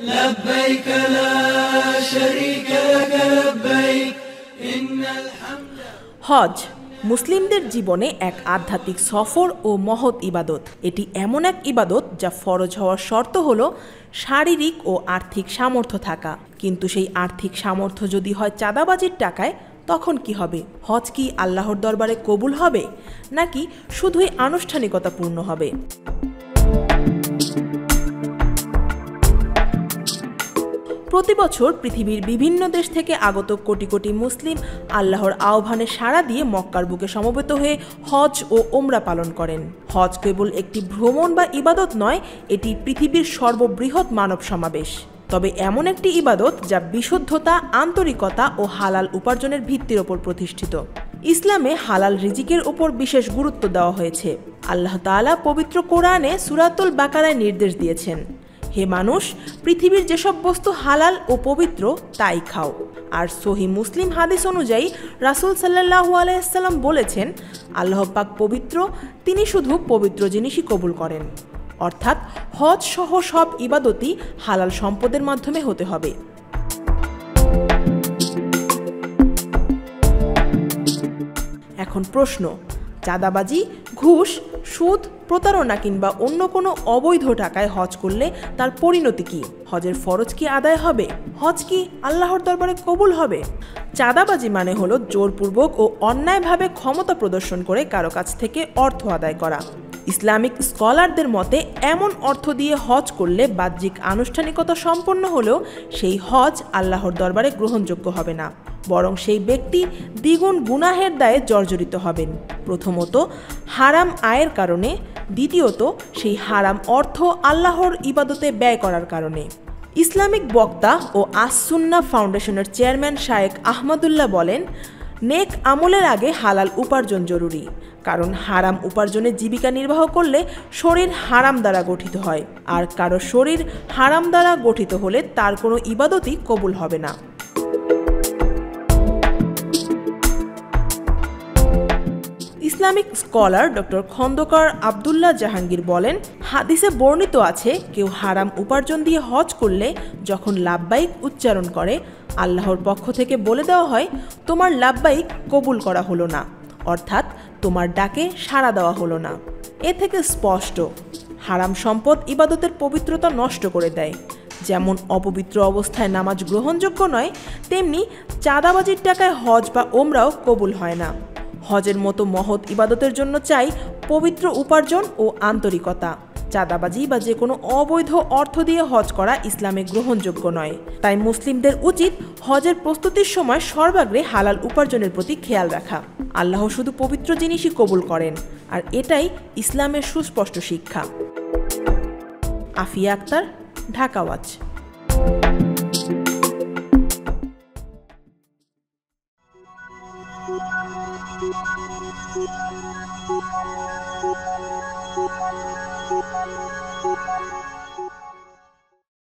لبيك لا شريك لك لبيك إن الحمد। হজ মুসলিমদের জীবনে এক আধ্যাত্মিক সফর ও মহৎ ইবাদত। এটি এমন এক ইবাদত যা ফরজ হওয়ার শর্ত হলো শারীরিক ও আর্থিক সামর্থ্য থাকা। কিন্তু সেই আর্থিক সামর্থ্য যদি হয় চাঁদাবাজির টাকায়, তখন কি হবে? হজ কি আল্লাহর দরবারে কবুল হবে, নাকি শুধুই আনুষ্ঠানিকতা পূর্ণ হবে? প্রতি বছর পৃথিবীর বিভিন্ন দেশ থেকে আগত কোটি কোটি মুসলিম আল্লাহর আহ্বানে সাড়া দিয়ে মক্কার বুকে সমবেত হয়ে হজ ও ওমরা পালন করেন। হজ কেবল একটি ভ্রমণ বা ইবাদত নয়, এটি পৃথিবীর সর্ববৃহৎ মানব সমাবেশ। তবে এমন একটি ইবাদত যা বিশুদ্ধতা, আন্তরিকতা ও হালাল উপার্জনের ভিত্তির ওপর প্রতিষ্ঠিত। ইসলামে হালাল রিজিকের উপর বিশেষ গুরুত্ব দেওয়া হয়েছে। আল্লাহ তাআলা পবিত্র কোরআনে সূরাতুল বাকারায় নির্দেশ দিয়েছেন, হে মানুষ, পৃথিবীর যেসব বস্তু হালাল ও পবিত্র তাই খাও। আর সহিহ মুসলিম হাদিস অনুযায়ী রাসূল সাল্লাল্লাহু আলাইহি ওয়াসাল্লাম বলেছেন, আল্লাহ পাক পবিত্র, তিনি শুধু পবিত্র জিনিসই কবুল করেন। অর্থাৎ হজ সহ সব ইবাদতই হালাল সম্পদের মাধ্যমে হতে হবে। এখন প্রশ্ন, চাঁদাবাজি, ঘুষ, সুদ, প্রতারণা কিংবা অন্য কোনো অবৈধ টাকায় হজ করলে তার পরিণতি কি? হজের ফরজ কি আদায় হবে? হজ কি আল্লাহর দরবারে কবুল হবে? চাঁদাবাজি মানে হলো জোরপূর্বক ও অন্যায়ভাবে ক্ষমতা প্রদর্শন করে কারো কাছ থেকে অর্থ আদায় করা। ইসলামিক স্কলারদের মতে এমন অর্থ দিয়ে হজ করলে বাহ্যিক আনুষ্ঠানিকতা সম্পন্ন হলেও সেই হজ আল্লাহর দরবারে গ্রহণযোগ্য হবে না, বরং সেই ব্যক্তি দ্বিগুণ গুনাহের দায়ে জর্জরিত হবেন। প্রথমত হারাম আয়ের কারণে, দ্বিতীয়ত সেই হারাম অর্থ আল্লাহর ইবাদতে ব্যয় করার কারণে। ইসলামিক বক্তা ও আস-সুন্নাহ ফাউন্ডেশনের চেয়ারম্যান শায়েখ আহমদুল্লাহ বলেন, নেক আমলের আগে হালাল উপার্জন জরুরি, কারণ হারাম উপার্জনে জীবিকা নির্বাহ করলে শরীর হারাম দ্বারা গঠিত হয়, আর কারো শরীর হারাম দ্বারা গঠিত হলে তার কোনো ইবাদতই কবুল হবে না। Islamic scholar doctor Khandaker Abdullah Jahangir বলেন, হাদিসে বর্ণিত আছে, কেউ হারাম উপার্জন দিয়ে হজ করলে যখন লাব্বাইক উচ্চারণ করে, আল্লাহর পক্ষ থেকে বলে দেওয়া হয়, তোমার লাব্বাইক কবুল করা হলো না, অর্থাৎ তোমার ডাকে সাড়া দেওয়া হলো না। এ থেকে স্পষ্ট, হারাম সম্পদ ইবাদতের পবিত্রতা নষ্ট করে দেয়। যেমন অপবিত্র অবস্থায় নামাজ গ্রহণযোগ্য নয়, তেমনি চাঁদাবাজির টাকায় হজ বা ওমরাও কবুল হয় না। হজের মতো মহৎ ইবাদতের জন্য চাই পবিত্র উপার্জন ও আন্তরিকতা। চাঁদাবাজি বা যে কোনো অবৈধ অর্থ দিয়ে হজ করা ইসলামে গ্রহণযোগ্য নয়। তাই মুসলিমদের উচিত হজের প্রস্তুতির সময় সর্বাগ্রে হালাল উপার্জনের প্রতি খেয়াল রাখা। আল্লাহ শুধু পবিত্র জিনিসই কবুল করেন, আর এটাই ইসলামের সুস্পষ্ট শিক্ষা। Afia Akter, Dhaka watch. Thank you.